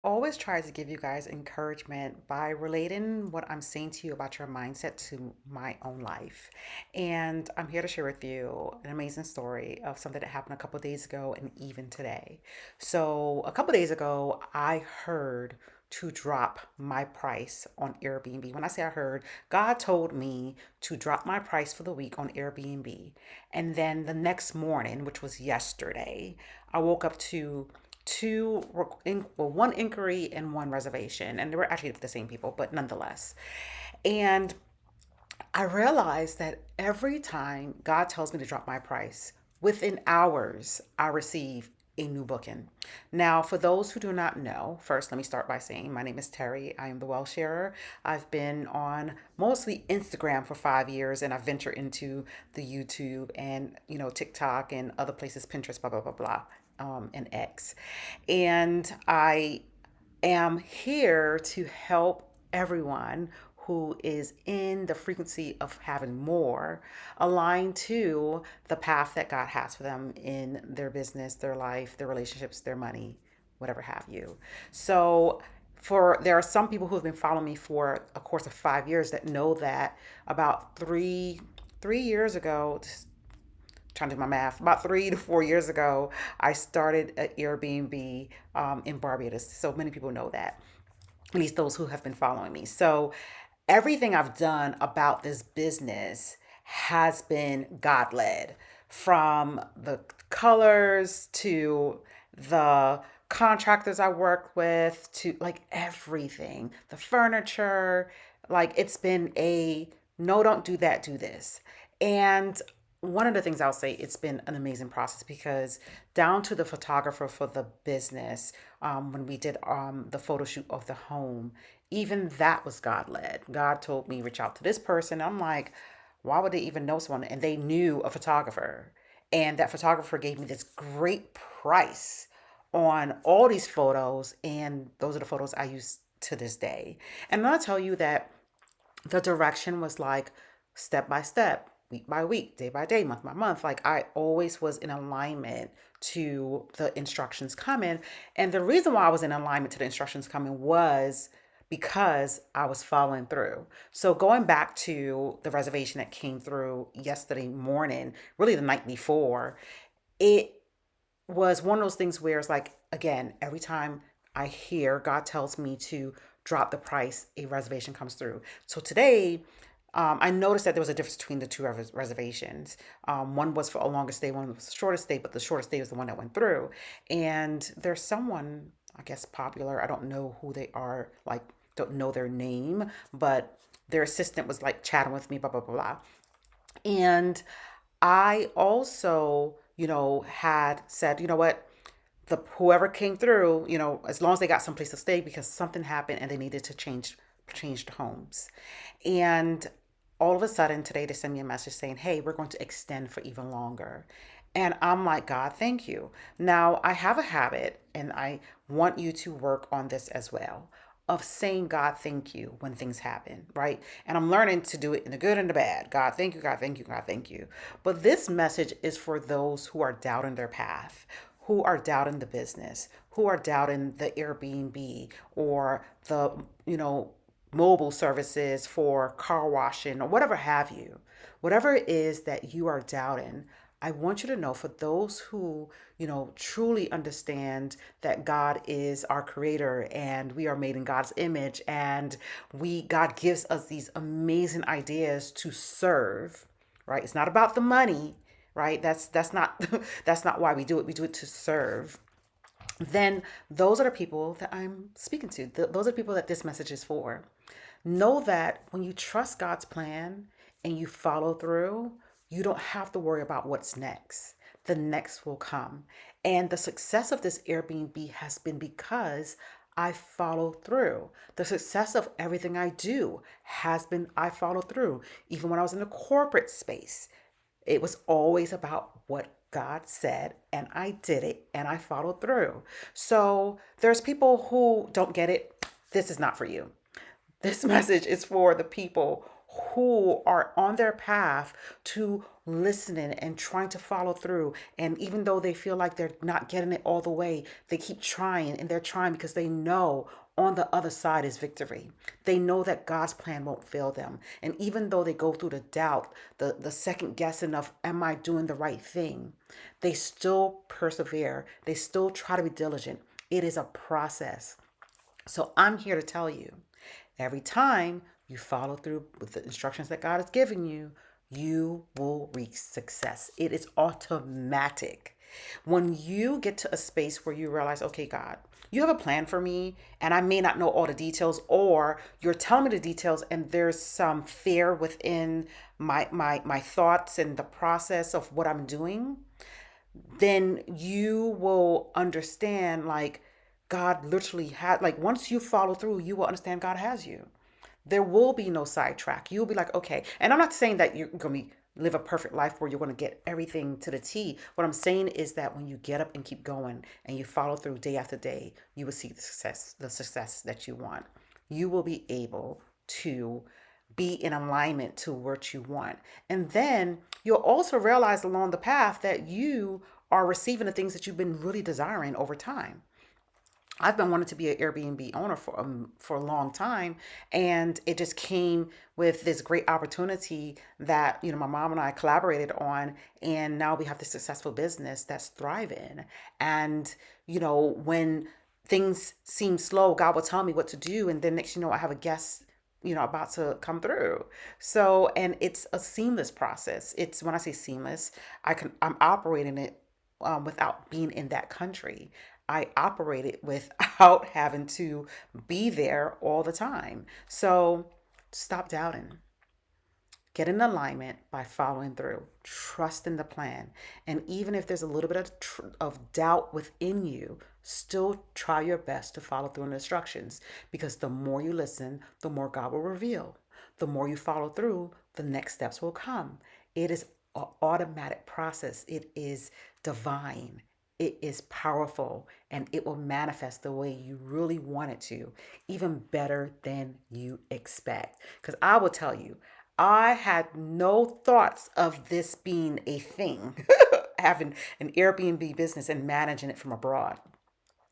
always try to give you guys encouragement by relating what I'm saying to you about your mindset to my own life. And I'm here to share with you an amazing story of something that happened a couple of days ago and even today. So, a couple of days ago, I heard to drop my price on Airbnb. When I say I heard, God told me to drop my price for the week on Airbnb. And then the next morning, which was yesterday, I woke up to one inquiry and one reservation, and they were actually the same people, but nonetheless. And I realized that every time God tells me to drop my price, within hours, I receive a new booking. Now, for those who do not know, first let me start by saying my name is Terry. I am the Well Sharer. I've been on mostly Instagram for 5 years, and I've ventured into the YouTube and TikTok and other places, Pinterest, blah blah blah blah, and X. And I am here to help everyone who is in the frequency of having more align to the path that God has for them in their business, their life, their relationships, their money, whatever have you. So for there are some people who have been following me for a course of 5 years that know that about three years ago, trying to do my math, about 3 to 4 years ago, I started an Airbnb in Barbados. So many people know that, at least those who have been following me. So everything I've done about this business has been God led, from the colors to the contractors I work with to like everything, the furniture. Like it's been a no, don't do that, do this. And one of the things I'll say, it's been an amazing process because down to the photographer for the business, when we did the photo shoot of the home, even that was God led. God told me, reach out to this person. I'm like, why would they even know someone? And they knew a photographer. And that photographer gave me this great price on all these photos. And those are the photos I use to this day. And I'll tell you that the direction was like step by step, week by week, day by day, month by month. Like I always was in alignment to the instructions coming. And the reason why I was in alignment to the instructions coming was because I was following through. So going back to the reservation that came through yesterday morning, really the night before, it was one of those things where it's like, again, every time I hear God tells me to drop the price, a reservation comes through. So today, I noticed that there was a difference between the two reservations. One was for a longer stay, one was a shorter stay, but the shorter stay was the one that went through. And there's someone, I guess, popular. I don't know who they are, like, don't know their name, but their assistant was like chatting with me, blah, blah, blah, blah. And I also, had said, you know what, the whoever came through, as long as they got someplace to stay because something happened and they needed to change the homes. And all of a sudden today they send me a message saying, hey, we're going to extend for even longer. And I'm like, God, thank you. Now I have a habit and I want you to work on this as well, of saying God thank you when things happen, right? And I'm learning to do it in the good and the bad. God thank you, God thank you, God thank you. But this message is for those who are doubting their path, who are doubting the business, who are doubting the Airbnb or the, mobile services for car washing or whatever have you. Whatever it is that you are doubting, I want you to know, for those who, truly understand that God is our creator and we are made in God's image, and God gives us these amazing ideas to serve, right? It's not about the money, right? That's not that's not why we do it. We do it to serve. Then those are the people that I'm speaking to. Those are the people that this message is for. Know that when you trust God's plan and you follow through, you don't have to worry about what's next. The next will come. And the success of this Airbnb has been because I follow through. The success of everything I do has been I follow through. Even when I was in the corporate space, it was always about what God said, and I did it and I followed through. So there's people who don't get it. This is not for you. This message is for the people who are on their path to listening and trying to follow through. And even though they feel like they're not getting it all the way, they keep trying, and they're trying because they know on the other side is victory. They know that God's plan won't fail them. And even though they go through the doubt, the second guessing of, am I doing the right thing? They still persevere. They still try to be diligent. It is a process. So I'm here to tell you, every time you follow through with the instructions that God has given you, you will reach success. It is automatic. When you get to a space where you realize, okay, God, you have a plan for me, and I may not know all the details, or you're telling me the details, and there's some fear within my thoughts and the process of what I'm doing, then you will understand, like, God literally had, like, once you follow through, you will understand God has you. There will be no sidetrack. You'll be like, okay. And I'm not saying that you're going to live a perfect life where you're going to get everything to the T. What I'm saying is that when you get up and keep going and you follow through day after day, you will see the success that you want. You will be able to be in alignment to what you want. And then you'll also realize along the path that you are receiving the things that you've been really desiring over time. I've been wanting to be an Airbnb owner for a long time, and it just came with this great opportunity that my mom and I collaborated on, and now we have this successful business that's thriving. And when things seem slow, God will tell me what to do, and then next I have a guest about to come through. So, and it's a seamless process. It's, when I say seamless, I'm operating it without being in that country. I operate it without having to be there all the time. So stop doubting. Get in alignment by following through. Trust in the plan. And even if there's a little bit of doubt within you, still try your best to follow through on the instructions, because the more you listen, the more God will reveal. The more you follow through, the next steps will come. It is an automatic process. It is divine. It is powerful, and it will manifest the way you really want it to, even better than you expect. Because I will tell you, I had no thoughts of this being a thing, having an Airbnb business and managing it from abroad,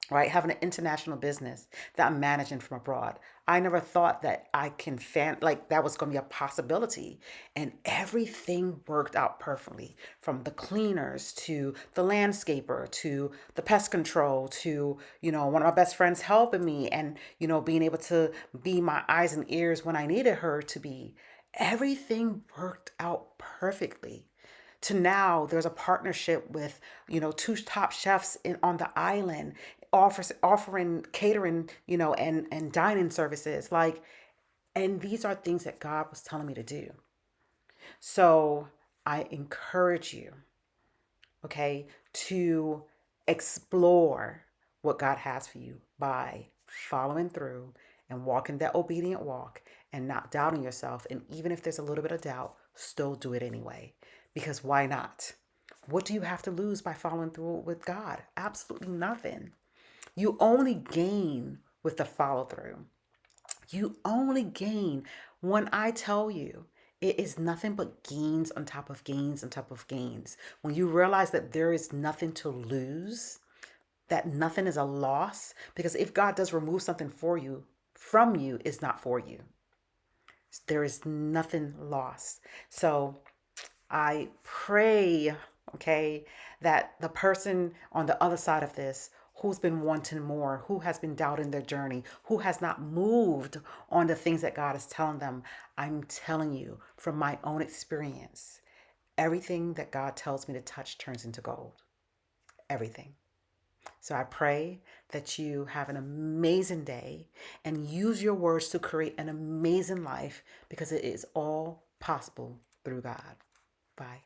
right? Having an international business that I'm managing from abroad. I never thought that I can like that was going to be a possibility. And everything worked out perfectly, from the cleaners to the landscaper to the pest control to, one of my best friends helping me, and, being able to be my eyes and ears when I needed her to be. Everything worked out perfectly. To now there's a partnership with two top chefs on the island, offering catering, and dining services, like, and these are things that God was telling me to do. So I encourage you, okay, to explore what God has for you by following through and walking that obedient walk, and not doubting yourself. And even if there's a little bit of doubt, still do it anyway. Because why not? What do you have to lose by following through with God? Absolutely nothing. You only gain with the follow through. You only gain. When I tell you, it is nothing but gains on top of gains on top of gains. When you realize that there is nothing to lose, that nothing is a loss, because if God does remove something for you, from you, it's not for you. There is nothing lost. So I pray, okay, that the person on the other side of this, who's been wanting more, who has been doubting their journey, who has not moved on the things that God is telling them, I'm telling you from my own experience, everything that God tells me to touch turns into gold. Everything. So I pray that you have an amazing day and use your words to create an amazing life, because it is all possible through God. Bye.